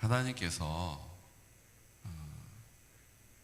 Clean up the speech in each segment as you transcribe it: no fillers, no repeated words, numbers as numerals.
하나님께서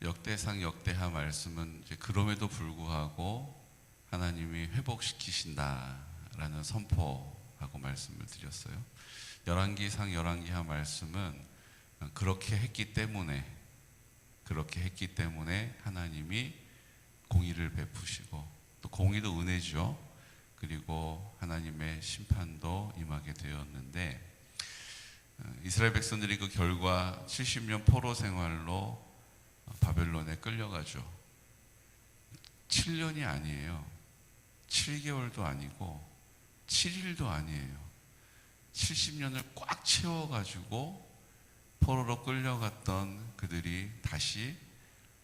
역대상 역대하 말씀은 이제 그럼에도 불구하고 하나님이 회복시키신다라는 선포하고 말씀을 드렸어요. 열왕기상 열왕기하 말씀은 그렇게 했기 때문에 하나님이 공의를 베푸시고, 또 공의도 은혜죠. 그리고 하나님의 심판도 임하게 되었는데, 이스라엘 백성들이 그 결과 70년 포로 생활로 바벨론에 끌려가죠. 7년이 아니에요. 7개월도 아니고 7일도 아니에요. 70년을 꽉 채워가지고 포로로 끌려갔던 그들이 다시,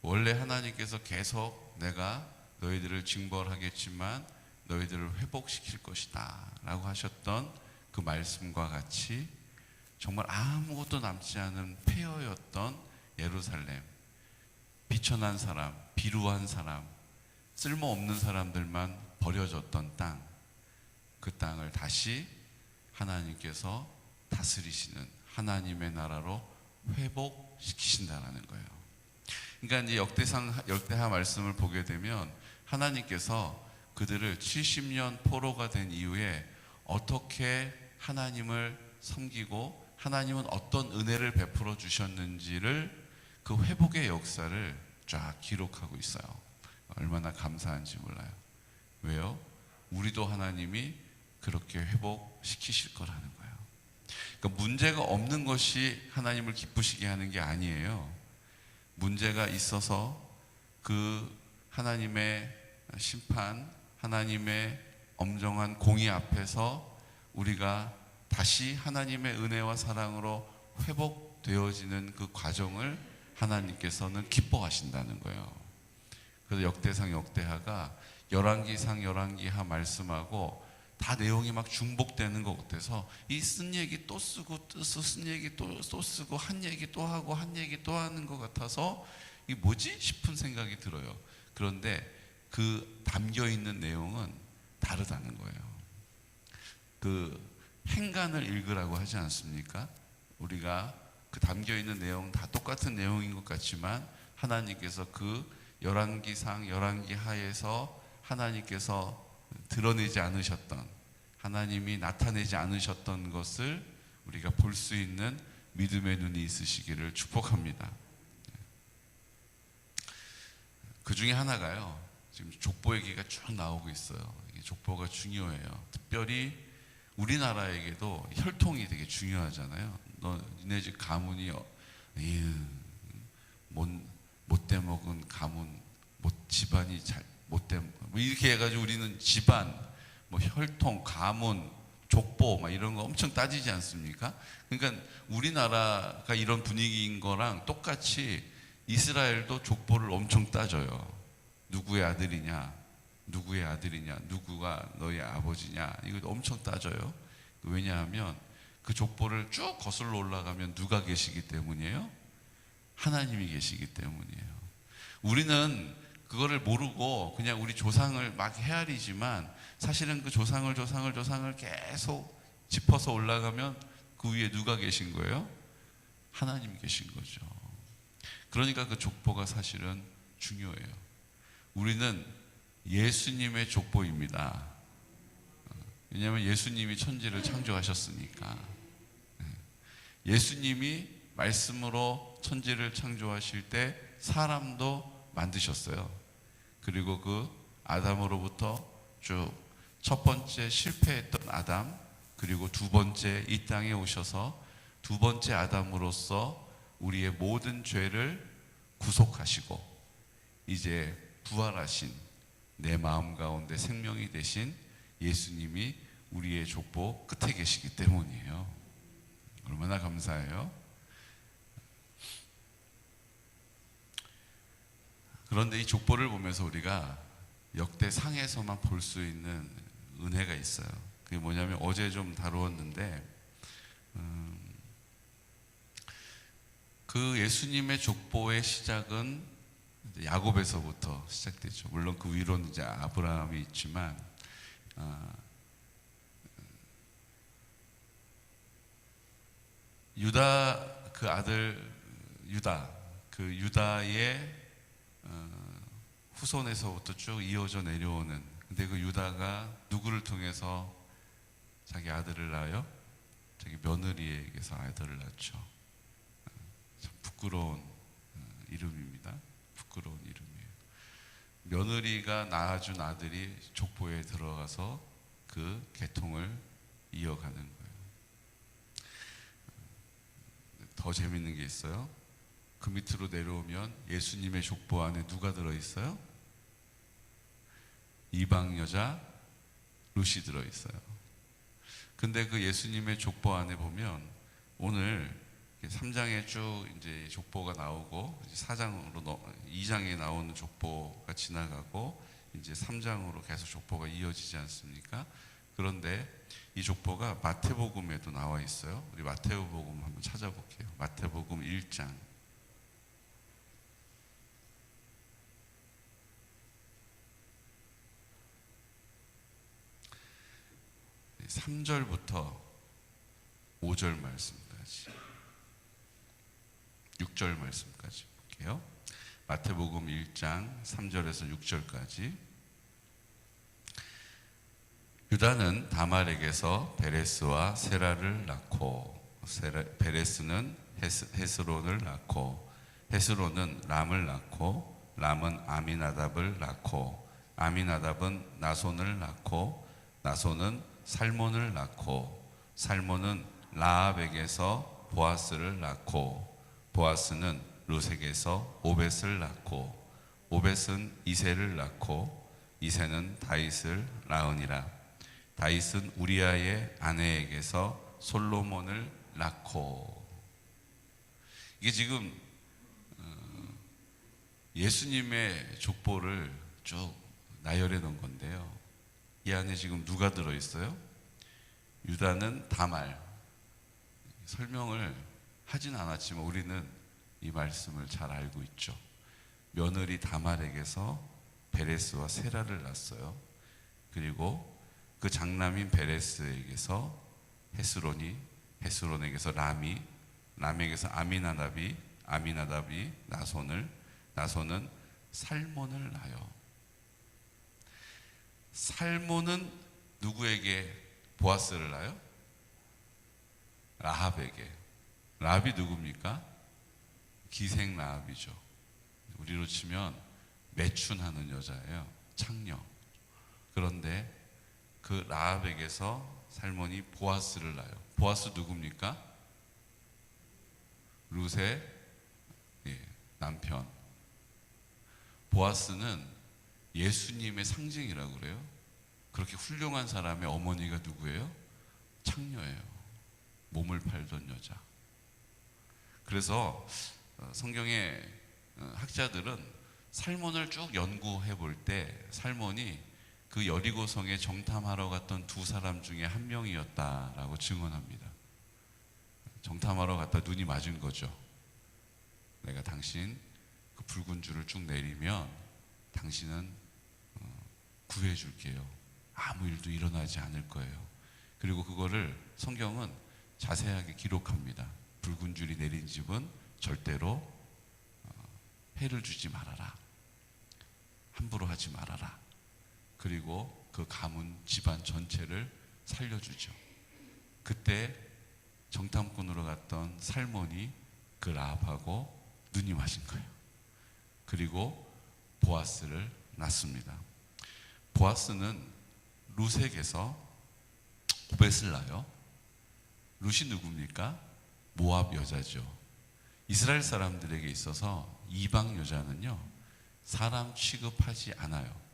원래 하나님께서 계속 내가 너희들을 징벌하겠지만 너희들을 회복시킬 것이다 라고 하셨던 그 말씀과 같이 정말 아무것도 남지 않은 폐허였던 예루살렘, 비천한 사람, 비루한 사람, 쓸모없는 사람들만 버려졌던 땅, 그 땅을 다시 하나님께서 다스리시는 하나님의 나라로 회복시키신다라는 거예요. 그러니까 이제 역대하 말씀을 보게 되면 하나님께서 그들을 70년 포로가 된 이후에 어떻게 하나님을 섬기고 하나님은 어떤 은혜를 베풀어 주셨는지를, 그 회복의 역사를 쫙 기록하고 있어요. 얼마나 감사한지 몰라요. 왜요? 우리도 하나님이 그렇게 회복시키실 거라는 거예요. 그러니까 문제가 없는 것이 하나님을 기쁘시게 하는 게 아니에요. 문제가 있어서 그 하나님의 심판, 하나님의 엄정한 공의 앞에서 우리가 다시 하나님의 은혜와 사랑으로 회복되어지는 그 과정을 하나님께서는 기뻐하신다는 거예요. 그래서 역대상 역대하가 열왕기상 열왕기하 말씀하고 다 내용이 막 중복되는 것 같아서 이 쓴 얘기 또 쓰고 쓴 얘기 또 쓰고 한 얘기 또 하고 한 얘기 또 하는 것 같아서 이게 뭐지 싶은 생각이 들어요. 그런데 그 담겨 있는 내용은 다르다는 거예요. 그 행간을 읽으라고 하지 않습니까? 우리가 그 담겨 있는 내용 다 똑같은 내용인 것 같지만 하나님께서 그 열왕기상 열왕기하에서 하나님께서 드러내지 않으셨던, 하나님이 나타내지 않으셨던 것을 우리가 볼 수 있는 믿음의 눈이 있으시기를 축복합니다. 그 중에 하나가요, 지금 족보 얘기가 쭉 나오고 있어요. 이게 족보가 중요해요. 특별히 우리나라에게도 혈통이 되게 중요하잖아요. 니네 집 가문이 못돼 먹은 가문, 집안이 잘 못돼 뭐 이렇게 해가지고 우리는 집안, 뭐 혈통, 가문, 족보 막 이런 거 엄청 따지지 않습니까? 그러니까 우리나라가 이런 분위기인 거랑 똑같이 이스라엘도 족보를 엄청 따져요. 누구의 아들이냐, 누구가 너희 아버지냐, 이거 엄청 따져요. 왜냐하면 그 족보를 쭉 거슬러 올라가면 누가 계시기 때문이에요? 하나님이 계시기 때문이에요. 우리는 그거를 모르고 그냥 우리 조상을 막 헤아리지만 사실은 그 조상을 계속 짚어서 올라가면 그 위에 누가 계신 거예요? 하나님이 계신 거죠. 그러니까 그 족보가 사실은 중요해요. 우리는 예수님의 족보입니다. 왜냐하면 예수님이 천지를 창조하셨으니까. 예수님이 말씀으로 천지를 창조하실 때 사람도 만드셨어요. 그리고 그 아담으로부터 쭉 첫 번째 실패했던 아담, 그리고 두 번째 이 땅에 오셔서 두 번째 아담으로서 우리의 모든 죄를 구속하시고 이제 부활하신, 내 마음 가운데 생명이 되신 예수님이 우리의 족보 끝에 계시기 때문이에요. 얼마나 감사해요. 그런데 이 족보를 보면서 우리가 역대상에서만 볼 수 있는 은혜가 있어요. 그게 뭐냐면 어제 좀 다루었는데 그 예수님의 족보의 시작은 야곱에서부터 시작되죠. 물론 그 위로는 이제 아브라함이 있지만 유다 그 아들 유다, 그 유다의 후손에서부터 쭉 이어져 내려오는, 근데 그 유다가 누구를 통해서 자기 아들을 낳아요? 자기 며느리에게서 아들을 낳죠. 참 부끄러운 이름입니다. 부끄러운 이름이에요. 며느리가 낳아준 아들이 족보에 들어가서 그 계통을 이어가는 거예요. 더 재밌는 게 있어요. 그 밑으로 내려오면 예수님의 족보 안에 누가 들어있어요? 이방 여자 룻이 들어있어요. 근데 그 예수님의 족보 안에 보면 오늘 3장에 쭉 이제 족보가 나오고, 4장으로 2장에 나오는 족보가 지나가고, 이제 3장으로 계속 족보가 이어지지 않습니까? 그런데 이 족보가 마태복음에도 나와 있어요. 우리 마태복음 한번 찾아볼게요. 마태복음 1장. 3절부터 5절 말씀까지, 6절 말씀까지 볼게요. 마태복음 1장 3절에서 6절까지. 유다는 다말에게서 베레스와 세라를 낳고, 베레스는 헤스론을 낳고, 헤스론은 람을 낳고, 람은 아미나답을 낳고, 아미나답은 나손을 낳고, 나손은 살몬을 낳고, 살몬은 라합에게서 보아스를 낳고, 보아스는 룻에게서 오벳을 낳고, 오벳은 이새를 낳고, 이새는 다윗을 낳으니라. 다윗은 우리아의 아내에게서 솔로몬을 낳고. 이게 지금 예수님의 족보를 쭉 나열해 놓은 건데요. 이 안에 지금 누가 들어있어요? 유다는 다말. 설명을 하진 않았지만 우리는 이 말씀을 잘 알고 있죠. 며느리 다말에게서 베레스와 세라를 낳았어요. 그리고 그 장남인 베레스에게서 헤스론에게서 람에게서 아미나답이 나손은 살몬을 낳아요. 살몬은 누구에게 보아스를 낳아요? 라합에게. 라합이 누굽니까? 기생 라합이죠. 우리로 치면 매춘하는 여자예요. 창녀. 그런데 그 라합에게서 살몬이 보아스를 낳아요. 보아스 누굽니까? 룻의 남편. 보아스는 예수님의 상징이라고 그래요. 그렇게 훌륭한 사람의 어머니가 누구예요? 창녀예요. 몸을 팔던 여자. 그래서 성경의 학자들은 살몬을 쭉 연구해 볼 때 살몬이 그 여리고성에 정탐하러 갔던 두 사람 중에 한 명이었다라고 증언합니다. 정탐하러 갔다 눈이 맞은 거죠. 내가 당신 그 붉은 줄을 쭉 내리면 당신은 구해줄게요. 아무 일도 일어나지 않을 거예요. 그리고 그거를 성경은 자세하게 기록합니다. 붉은 줄이 내린 집은 절대로 해를 주지 말아라. 함부로 하지 말아라. 그리고 그 가문 집안 전체를 살려주죠. 그때 정탐꾼으로 갔던 살몬이 그 라합하고 눈이 맞은 거예요. 그리고 보아스를 낳습니다. 보아스는 룻에게서 오벳을 낳아요. 룻이 누굽니까? 모압 여자죠. 이스라엘 사람들에게 있어서 이방 여자는요, 사람 취급하지 않아요.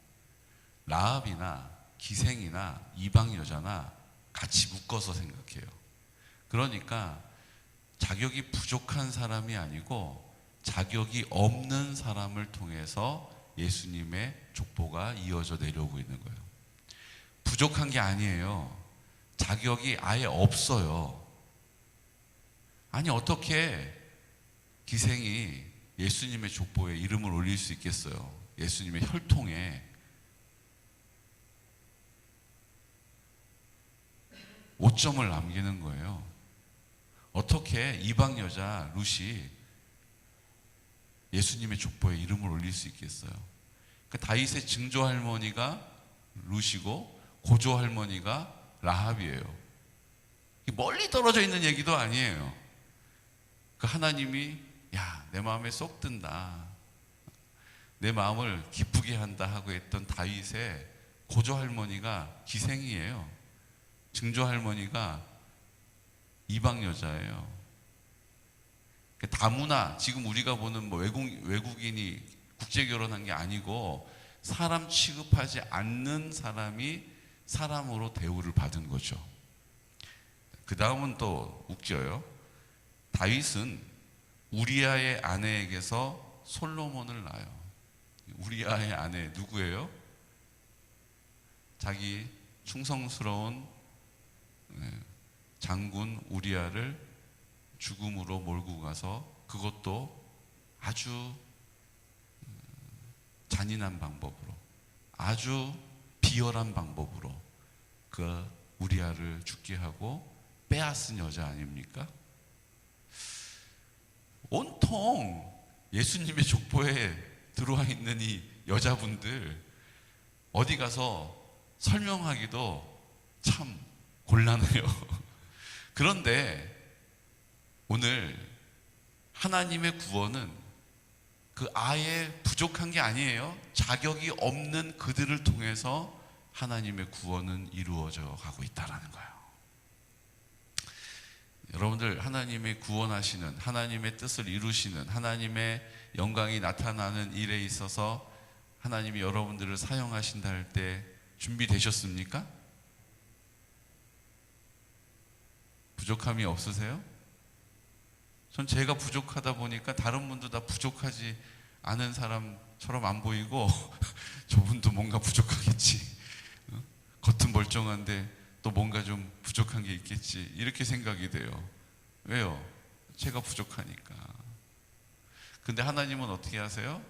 라합이나 기생이나 이방 여자나 같이 묶어서 생각해요. 그러니까 자격이 부족한 사람이 아니고 자격이 없는 사람을 통해서 예수님의 족보가 이어져 내려오고 있는 거예요. 부족한 게 아니에요. 자격이 아예 없어요. 아니, 어떻게 기생이 예수님의 족보에 이름을 올릴 수 있겠어요? 예수님의 혈통에. 5점을 남기는 거예요. 어떻게 이방 여자 룻이 예수님의 족보에 이름을 올릴 수 있겠어요? 그 다윗의 증조 할머니가 룻이고 고조 할머니가 라합이에요. 멀리 떨어져 있는 얘기도 아니에요. 그 하나님이 야, 내 마음에 쏙 든다, 내 마음을 기쁘게 한다 하고 했던 다윗의 고조 할머니가 기생이에요. 증조 할머니가 이방 여자예요. 다문화, 지금 우리가 보는 뭐 외국인이 국제 결혼한 게 아니고 사람 취급하지 않는 사람이 사람으로 대우를 받은 거죠. 그 다음은 또 웃겨요. 다윗은 우리아의 아내에게서 솔로몬을 낳아요. 우리아의 아내 누구예요? 자기 충성스러운 장군 우리아를 죽음으로 몰고 가서, 그것도 아주 잔인한 방법으로, 아주 비열한 방법으로 그 우리아를 죽게 하고 빼앗은 여자 아닙니까? 온통 예수님의 족보에 들어와 있는 이 여자분들 어디 가서 설명하기도 참 곤란해요. 그런데 오늘 하나님의 구원은 그 아예 부족한 게 아니에요. 자격이 없는 그들을 통해서 하나님의 구원은 이루어져 가고 있다는 거예요. 여러분들, 하나님의 구원하시는, 하나님의 뜻을 이루시는, 하나님의 영광이 나타나는 일에 있어서 하나님이 여러분들을 사용하신다 할 때 준비되셨습니까? 부족함이 없으세요? 전 제가 부족하다 보니까 다른 분도 다 부족하지 않은 사람처럼 안 보이고 저분도 뭔가 부족하겠지, 겉은 멀쩡한데 또 뭔가 좀 부족한 게 있겠지, 이렇게 생각이 돼요. 왜요? 제가 부족하니까. 근데 하나님은 어떻게 하세요?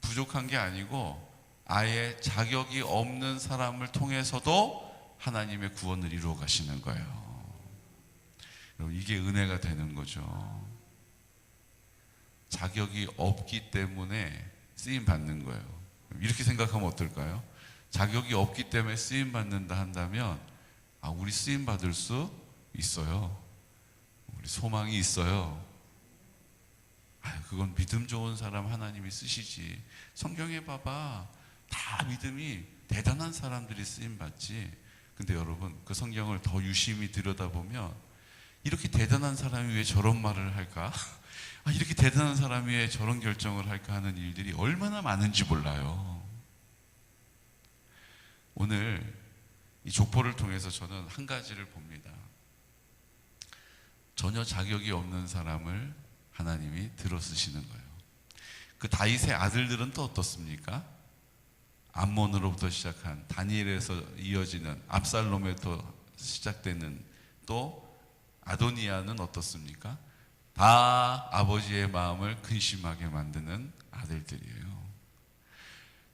부족한 게 아니고 아예 자격이 없는 사람을 통해서도 하나님의 구원을 이루어 가시는 거예요. 여러분, 이게 은혜가 되는 거죠. 자격이 없기 때문에 쓰임 받는 거예요. 이렇게 생각하면 어떨까요? 자격이 없기 때문에 쓰임 받는다 한다면, 우리 쓰임 받을 수 있어요. 우리 소망이 있어요. 그건 믿음 좋은 사람 하나님이 쓰시지. 성경에 봐봐, 다 믿음이 대단한 사람들이 쓰임 받지. 근데 여러분, 그 성경을 더 유심히 들여다보면 이렇게 대단한 사람이 왜 저런 말을 할까? 이렇게 대단한 사람이 왜 저런 결정을 할까 하는 일들이 얼마나 많은지 몰라요. 오늘 이 족보를 통해서 저는 한 가지를 봅니다. 전혀 자격이 없는 사람을 하나님이 들어 쓰시는 거예요. 그 다윗의 아들들은 또 어떻습니까? 암몬으로부터 시작한, 다니엘에서 이어지는, 압살롬에서 시작되는, 또 아도니아는 어떻습니까? 다 아버지의 마음을 근심하게 만드는 아들들이에요.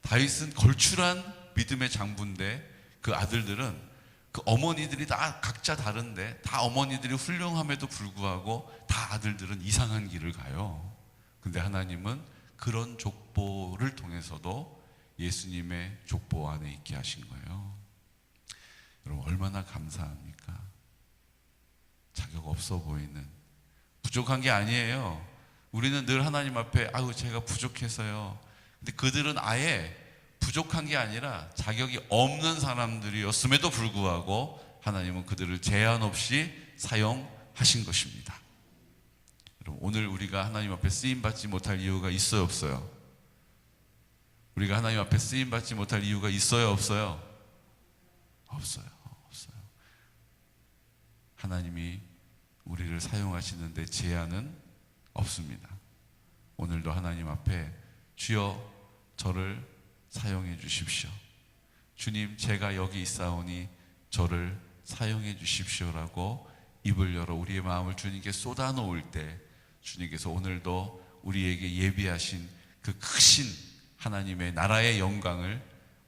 다윗은 걸출한 믿음의 장부인데 그 아들들은, 그 어머니들이 다 각자 다른데 다 어머니들이 훌륭함에도 불구하고 다 아들들은 이상한 길을 가요. 근데 하나님은 그런 족보를 통해서도 예수님의 족보 안에 있게 하신 거예요. 여러분, 얼마나 감사합니까? 자격 없어 보이는, 부족한 게 아니에요. 우리는 늘 하나님 앞에 제가 부족해서요. 근데 그들은 아예 부족한 게 아니라 자격이 없는 사람들이었음에도 불구하고 하나님은 그들을 제한 없이 사용하신 것입니다. 여러분, 오늘 우리가 하나님 앞에 쓰임받지 못할 이유가 있어요, 없어요? 우리가 하나님 앞에 쓰임받지 못할 이유가 있어요, 없어요? 없어요. 하나님이 우리를 사용하시는데 제한은 없습니다. 오늘도 하나님 앞에 주여 저를 사용해 주십시오. 주님, 제가 여기 있사오니 저를 사용해 주십시오라고 입을 열어 우리의 마음을 주님께 쏟아놓을 때, 주님께서 오늘도 우리에게 예비하신 그 크신 하나님의 나라의 영광을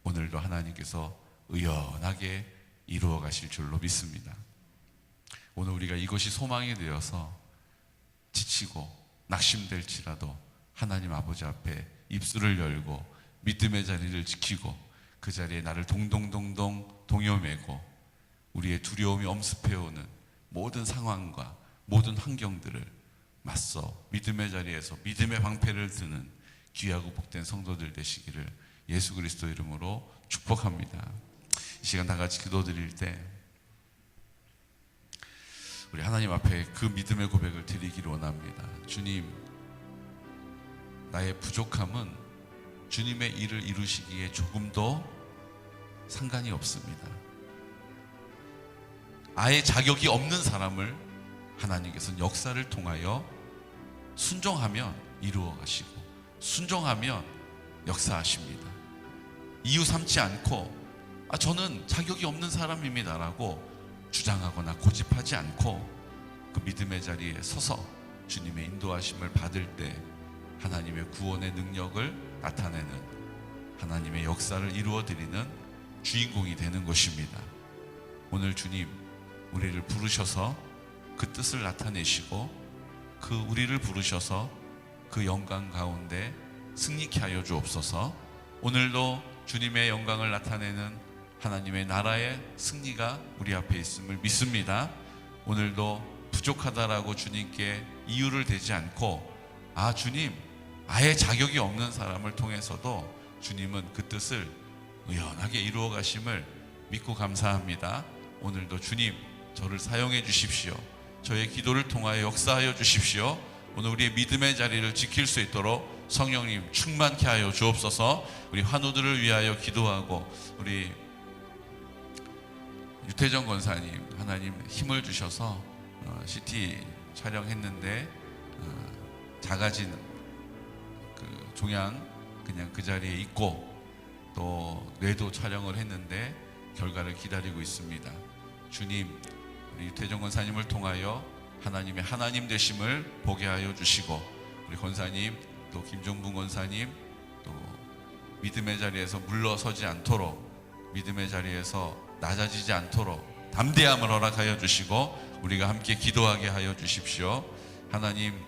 오늘도 하나님께서 의연하게 이루어 가실 줄로 믿습니다. 오늘 우리가 이것이 소망이 되어서 지치고 낙심될지라도 하나님 아버지 앞에 입술을 열고 믿음의 자리를 지키고 그 자리에 나를 동동동동 동요매고 우리의 두려움이 엄습해오는 모든 상황과 모든 환경들을 맞서 믿음의 자리에서 믿음의 방패를 드는 귀하고 복된 성도들 되시기를 예수 그리스도 이름으로 축복합니다. 이 시간 다 같이 기도드릴 때 우리 하나님 앞에 그 믿음의 고백을 드리기를 원합니다. 주님, 나의 부족함은 주님의 일을 이루시기에 조금도 상관이 없습니다. 아예 자격이 없는 사람을 하나님께서는 역사를 통하여 순종하면 이루어 가시고 순종하면 역사하십니다. 이유 삼지 않고 저는 자격이 없는 사람입니다라고 주장하거나 고집하지 않고 그 믿음의 자리에 서서 주님의 인도하심을 받을 때 하나님의 구원의 능력을 나타내는 하나님의 역사를 이루어드리는 주인공이 되는 것입니다. 오늘 주님, 우리를 부르셔서 그 뜻을 나타내시고 그 우리를 부르셔서 그 영광 가운데 승리케 하여 주옵소서. 오늘도 주님의 영광을 나타내는 하나님의 나라의 승리가 우리 앞에 있음을 믿습니다. 오늘도 부족하다라고 주님께 이유를 대지 않고 주님, 아예 자격이 없는 사람을 통해서도 주님은 그 뜻을 의연하게 이루어 가심을 믿고 감사합니다. 오늘도 주님, 저를 사용해 주십시오. 저의 기도를 통하여 역사하여 주십시오. 오늘 우리의 믿음의 자리를 지킬 수 있도록 성령님 충만케 하여 주옵소서. 우리 환우들을 위하여 기도하고 우리 유태정 권사님, 하나님 힘을 주셔서 CT 촬영했는데 작아진 그 종양 그냥 그 자리에 있고 또 뇌도 촬영을 했는데 결과를 기다리고 있습니다. 주님, 우리 유태정 권사님을 통하여 하나님의 하나님 되심을 보게 하여 주시고 우리 권사님 또 김종분 권사님 또 믿음의 자리에서 물러서지 않도록 믿음의 자리에서 낮아지지 않도록 담대함을 허락하여 주시고 우리가 함께 기도하게 하여 주십시오. 하나님,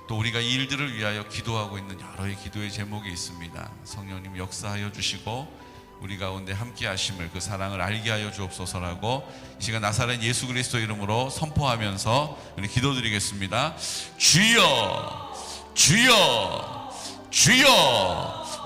또 우리가 이 일들을 위하여 기도하고 있는 여러의 기도의 제목이 있습니다. 성령님 역사하여 주시고 우리 가운데 함께 하심을 그 사랑을 알게 하여 주옵소서라고 이 시간 나사렛 예수 그리스도 이름으로 선포하면서 우리 기도드리겠습니다. 주여, 주여, 주여.